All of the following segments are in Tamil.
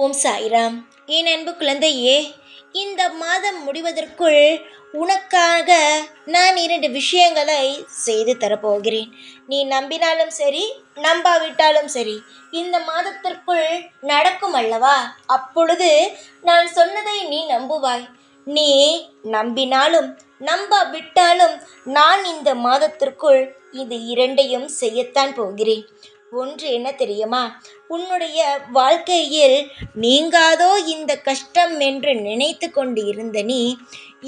ஓம் சாய்ராம். என் அன்பு குழந்தையே, இந்த மாதம் முடிவதற்குள் உனக்காக நான் 2 விஷயங்களை செய்து தரப்போகிறேன். நீ நம்பினாலும் சரி, நம்பாவிட்டாலும் சரி, இந்த மாதத்திற்குள் நடக்கும் அல்லவா? அப்பொழுது நான் சொன்னதை நீ நம்புவாய். நீ நம்பினாலும் நம்பாவிட்டாலும் நான் இந்த மாதத்திற்குள் இது 2ஐயும் செய்யத்தான் போகிறேன். ஒன்று என்ன தெரியுமா? உன்னுடைய வாழ்க்கையில் நீங்காதோ இந்த கஷ்டம் என்று நினைத்து கொண்டு இருந்த நீ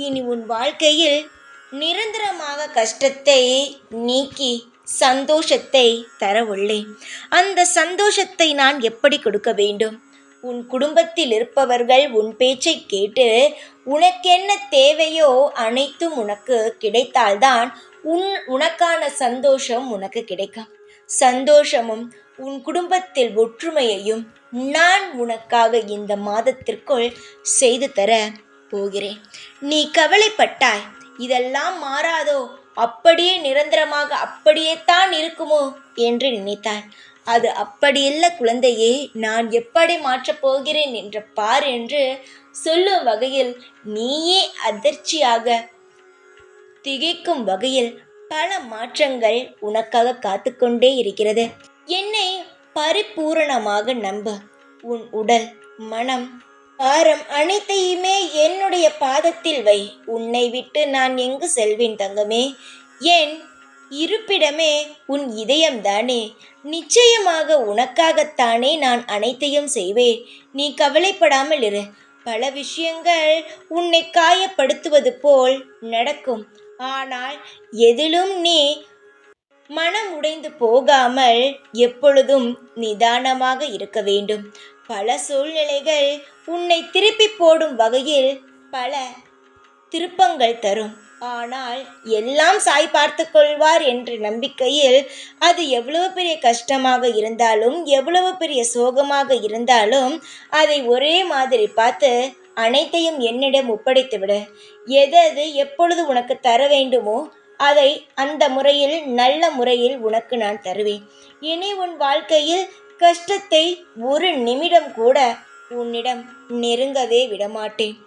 இனி உன் வாழ்க்கையில் நிரந்தரமாக கஷ்டத்தை நீக்கி சந்தோஷத்தை தர உள்ளேன். அந்த சந்தோஷத்தை நான் எப்படி கொடுக்க வேண்டும்? உன் குடும்பத்தில் இருப்பவர்கள் உன் பேச்சை கேட்டு உனக்கென்ன தேவையோ அனைத்தும் உனக்கு கிடைத்தால்தான் உனக்கான சந்தோஷம் உனக்கு கிடைக்கும். சந்தோஷமும் உன் குடும்பத்தில் ஒற்றுமையையும் நான் உனக்காக இந்த மாதத்திற்குள் செய்து தர போகிறேன். நீ கவலைப்பட்டாய், இதெல்லாம் மாறாதோ, அப்படியே நிரந்தரமாக அப்படியே தான் இருக்குமோ என்று நினைத்தாய். அது அப்படியல்ல குழந்தையே. நான் எப்படி மாற்றப் போகிறேன் என்று பார் என்று சொல்லும் வகையில் நீயே அதிர்ச்சியாக திகைக்கும் வகையில் பல மாற்றங்கள் உனக்காக காத்து கொண்டே இருக்கிறது. என்னை பரிபூரணமாக நம்பு. உன் உடல், மனம், பாரம் அனைத்தையுமே என்னுடைய பாதத்தில் வை. உன்னை விட்டு நான் எங்கு செல்வேன் தங்கமே? என் இருப்பிடமே உன் இதயம்தானே. நிச்சயமாக உனக்காகத்தானே நான் அனைத்தையும் செய்வேன். நீ கவலைப்படாமல் இரு. பல விஷயங்கள் உன்னை காயப்படுத்துவது போல் நடக்கும். ஆனால் எதிலும் நீ மனம் உடைந்து போகாமல் எப்பொழுதும் நிதானமாக இருக்க வேண்டும். பல சூழ்நிலைகள் உன்னை திருப்பி போடும் வகையில் பல திருப்பங்கள் தரும். ஆனால் எல்லாம் சாய் பார்த்து கொள்வார் என்ற நம்பிக்கையில் அது எவ்வளவு பெரிய கஷ்டமாக இருந்தாலும் எவ்வளவு பெரிய சோகமாக இருந்தாலும் அதை ஒரே மாதிரி பார்த்து அனைத்தையும் என்னிடம் ஒப்படைத்துவிடு. எது எப்பொழுது உனக்கு தர வேண்டுமோ அதை அந்த முறையில் நல்ல முறையில் உனக்கு நான் தருவேன். இனி உன் வாழ்க்கையில் கஷ்டத்தை ஒரு நிமிடம் கூட உன்னிடம் நெருங்கவே விடமாட்டேன்.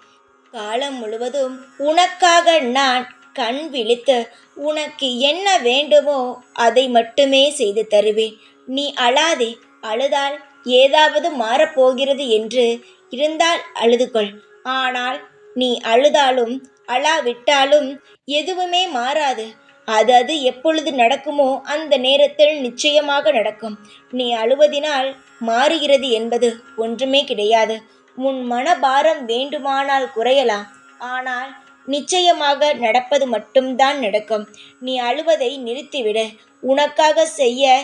காலம் முழுவதும் உனக்காக நான் கண் விழித்து உனக்கு என்ன வேண்டுமோ அதை மட்டுமே செய்து தருவேன். நீ அழாதே. அழுதால் ஏதாவது மாறப்போகிறது என்று இருந்தால் அழுதுகொள். ஆனால் நீ அழுதாலும் அழாவிட்டாலும் எதுவுமே மாறாது. அது எப்பொழுது நடக்குமோ அந்த நேரத்தில் நிச்சயமாக நடக்கும். நீ அழுவதினால் மாறுகிறது என்பது ஒன்றுமே கிடையாது. உன் மனபாரம் வேண்டுமானால் குறையலாம், ஆனால் நிச்சயமாக நடப்பது மட்டும்தான் நடக்கும். நீ அழுவதை நிறுத்திவிடு. உனக்காக செய்ய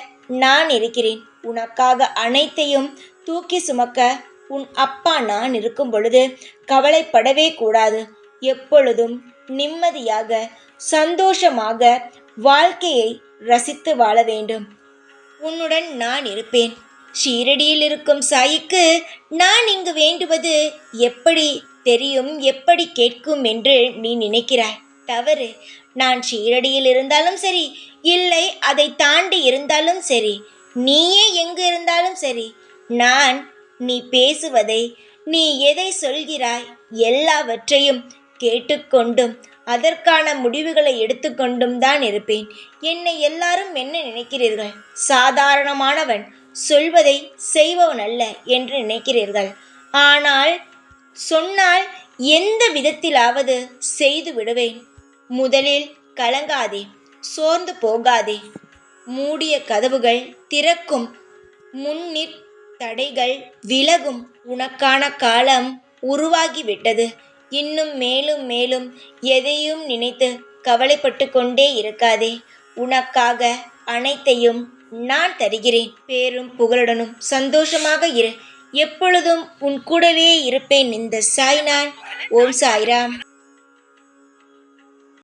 நான் இருக்கிறேன். உனக்காக அனைத்தையும் தூக்கி சுமக்க உன் அப்பா நான் இருக்கும் பொழுது கவலைப்படவே கூடாது. எப்பொழுதும் நிம்மதியாக சந்தோஷமாக வாழ்க்கையை ரசித்து வாழ வேண்டும். உன்னுடன் நான் இருப்பேன். ஷீரடியில் இருக்கும் சாய்க்கு நான் இங்கு வேண்டுவது எப்படி தெரியும், எப்படி கேட்கும் என்று நீ நினைக்கிறாய். தவறு. நான் ஷீரடியில் இருந்தாலும் சரி, இல்லை அதை தாண்டி இருந்தாலும் சரி, நீயே எங்கு இருந்தாலும் சரி, நான் நீ பேசுவதை, நீ எதை சொல்கிறாய் எல்லாவற்றையும் கேட்டுக்கொண்டும் அதற்கான முடிவுகளை எடுத்துக்கொண்டும் தான் இருப்பேன். என்னை எல்லாரும் என்ன நினைக்கிறீர்கள்? சாதாரணமானவன், சொல்வதை செய்பவன் அல்ல என்று நினைக்கிறீர்கள். ஆனால் சொன்னால் எந்த விதத்திலாவது செய்து விடுவேன். முதலில் கலங்காதே, சோர்ந்து போகாதே. மூடிய கதவுகள் திறக்கும், முன்னிற் தடைகள் விலகும். உனக்கான காலம் உருவாகிவிட்டது. இன்னும் மேலும் மேலும் எதையும் நினைத்து கவலைப்பட்டு கொண்டே இருக்காதே. உனக்காக அனைத்தையும் நான் தருகிறேன். பேரும் புகழுடனும் சந்தோஷமாக இரு. எப்பொழுதும் உன் கூடவே இருப்பேன். இந்த சாய் நான். ஓம் சாய்ராம்.